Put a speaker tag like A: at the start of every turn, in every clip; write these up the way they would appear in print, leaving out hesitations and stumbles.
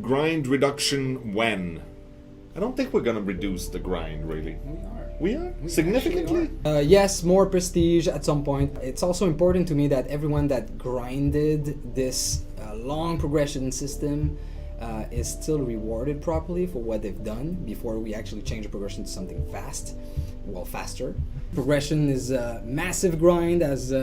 A: Grind reduction when? I don't think we're gonna reduce the grind, really. We are? Significantly?
B: Yes, more prestige at some point. It's also important to me that everyone that grinded this long progression system is still rewarded properly for what they've done before we actually change the progression to something faster. Progression is a massive grind, as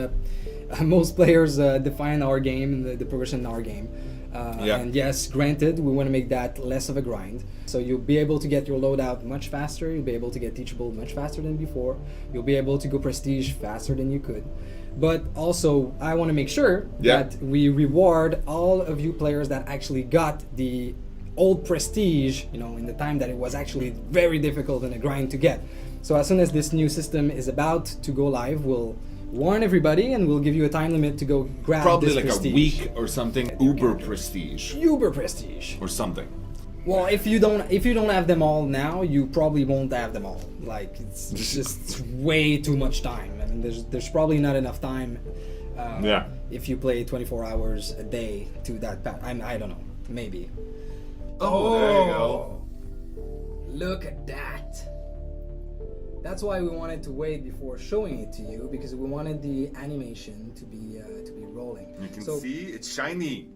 B: most players define our game, the progression in our game. And yes, granted, we want to make that less of a grind. So you'll be able to get your loadout much faster, you'll be able to get teachable much faster than before, you'll be able to go prestige faster than you could. But also, I want to make sure that we reward all of you players that actually got the old prestige, in the time that it was actually very difficult and a grind to get. So as soon as this new system is about to go live, we'll warn everybody and we'll give you a time limit to go grab
A: Probably
B: this
A: like
B: prestige.
A: a week or something. Uber prestige.
B: Or
A: something.
B: Well, if you don't have them all now, you probably won't have them all. Like it's just way too much time. I mean, there's probably not enough time. If you play 24 hours a day to that path. I don't know. Maybe.
A: Oh, there you go.
B: Look at that. That's why we wanted to wait before showing it to you, because we wanted the animation to be rolling.
A: You can see it's shiny.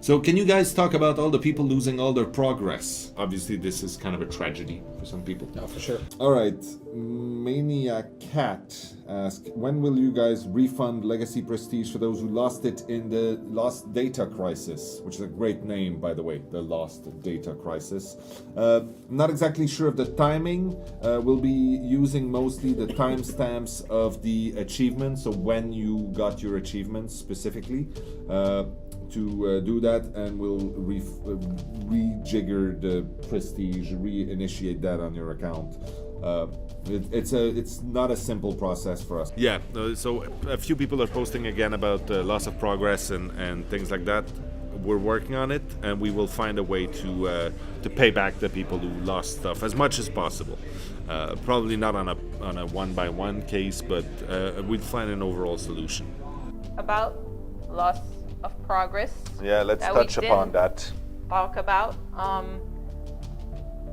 A: So can you guys talk about all the people losing all their progress? Obviously, this is kind of a tragedy for some people.
B: No, for sure.
A: All right. Maniac Cat asks, when will you guys refund Legacy Prestige for those who lost it in the Lost Data Crisis? Which is a great name, by the way, the Lost Data Crisis. I'm not exactly sure of the timing. We'll be using mostly the timestamps of the achievements, so when you got your achievements specifically. To do that, and we'll rejigger the prestige, reinitiate that on your account. It's not a simple process for us. Yeah, so a few people are posting again about loss of progress and things like that. We're working on it, and we will find a way to pay back the people who lost stuff as much as possible. Probably not on a one-by-one case, but we'll find an overall solution.
C: About loss of progress.
A: Yeah, let's touch upon that.
C: Talk about.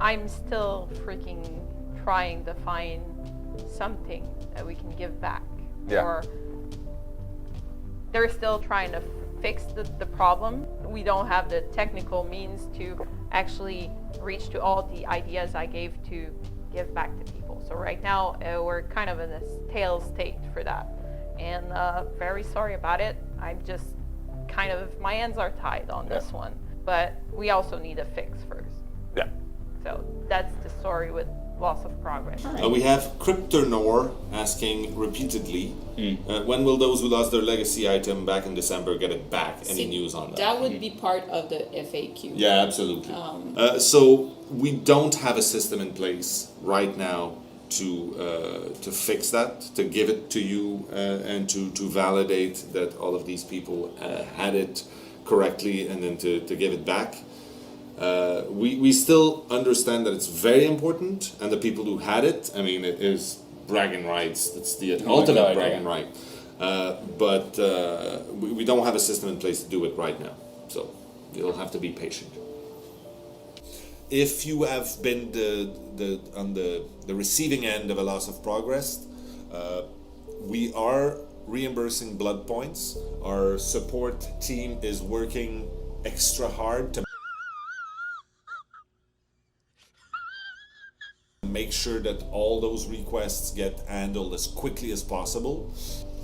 C: I'm still freaking trying to find something that we can give back.
A: Yeah.
C: Or they're still trying to fix the problem. We don't have the technical means to actually reach to all the ideas I gave to give back to people. So right now we're kind of in a stale state for that. And very sorry about it. I'm just kind of, my hands are tied on this one, but we also need a fix first.
A: Yeah.
C: So that's the story with loss of progress.
A: We have Cryptonor asking repeatedly, when will those who lost their legacy item back in December get it back? Any news on that?
D: That would be part of the FAQ.
A: Yeah, absolutely. So we don't have a system in place right now to fix that, to give it to you, and to validate that all of these people had it correctly, and then to give it back. We still understand that it's very important, and the people who had it, I mean, it is bragging rights. It's the ultimate bragging right. But we don't have a system in place to do it right now, so you'll have to be patient. If you have been on the receiving end of a loss of progress, we are reimbursing blood points. Our support team is working extra hard to make sure that all those requests get handled as quickly as possible.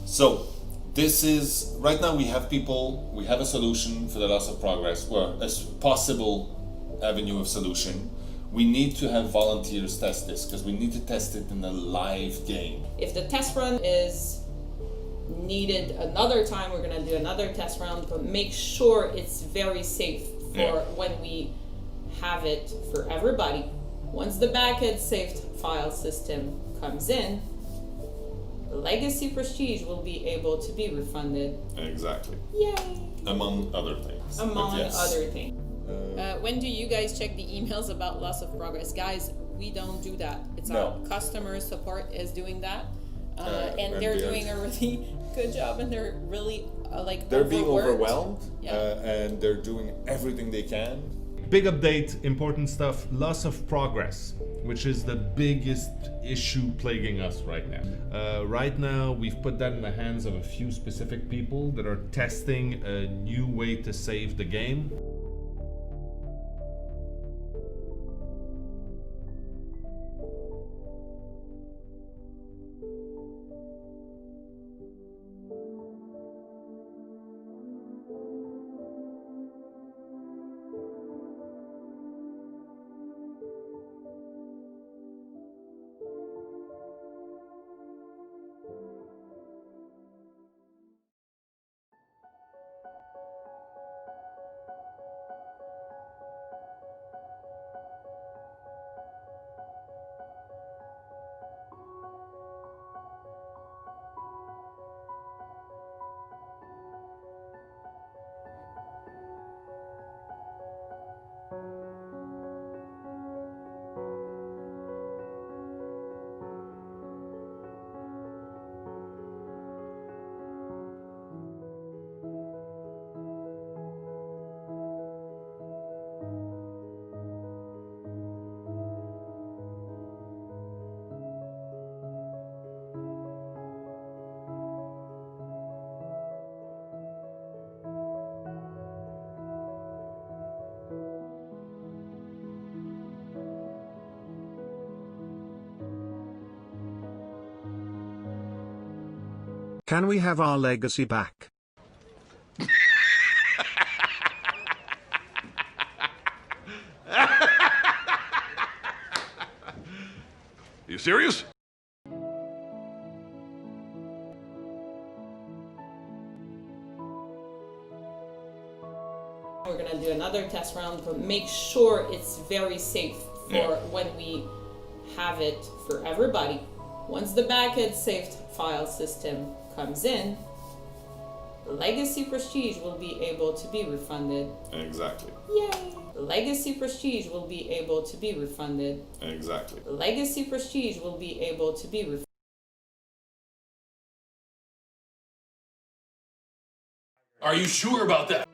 A: So this is, right now we have a solution for the loss of progress, well, as possible avenue of solution. We need to have volunteers test this, because we need to test it in a live game.
D: If the test run is needed another time, we're going to do another test run, but make sure it's very safe for when we have it for everybody Once the backend saved file system comes in, the legacy prestige will be able to be refunded.
A: Exactly.
D: Yay!
A: Among other things.
D: Among
A: But yes.
D: other things. When do you guys check the emails about loss of progress? Guys, we don't do that. It's our customer support is doing that. And they're doing a really good job, and they're really
A: they're being
D: overworked.
A: overwhelmed,
D: Yeah.
A: and they're doing everything they can.
E: Big update, important stuff, loss of progress, which is the biggest issue plaguing us right now. Right now, we've put that in the hands of a few specific people that are testing a new way to save the game.
F: Can we have our legacy back?
E: You serious?
D: We're gonna do another test round, but make sure it's very safe for when we have it for everybody. Once the backend saved file system comes in, the legacy prestige will be able to be refunded.
A: Exactly.
D: Yay! The legacy prestige will be able to be refunded.
A: Exactly.
D: The legacy prestige will be able to be refunded.
G: Are you sure about that?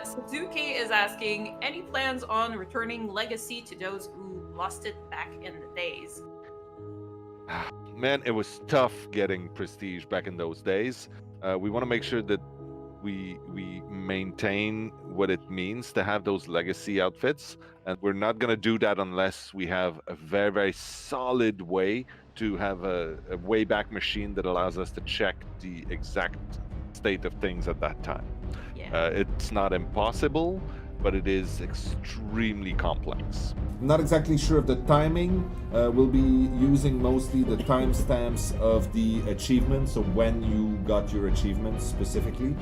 H: Suzuki is asking, any plans on returning Legacy to those who lost it back in the days?
I: Man, it was tough getting Prestige back in those days. We want to make sure that we maintain what it means to have those legacy outfits, and we're not going to do that unless we have a very, very solid way to have a way back machine that allows us to check the exact state of things at that time.
H: Yeah.
I: It's not impossible, but it is extremely complex.
A: I'm not exactly sure of the timing. We'll be using mostly the timestamps of the achievements, so when you got your achievements specifically.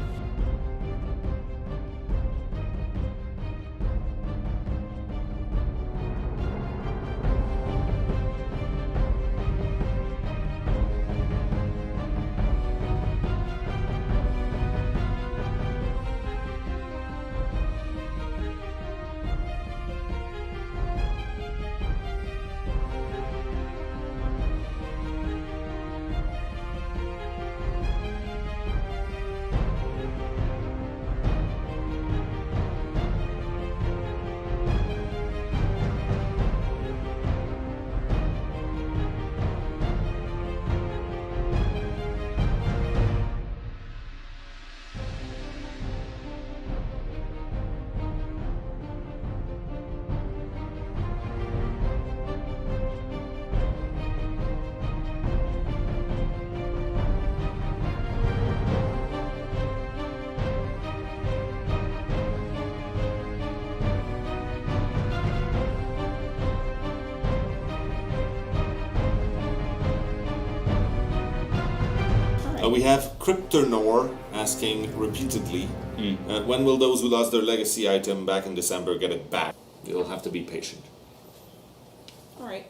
A: We have Cryptonor asking repeatedly, when will those who lost their legacy item back in December get it back? You'll have to be patient.
D: All right.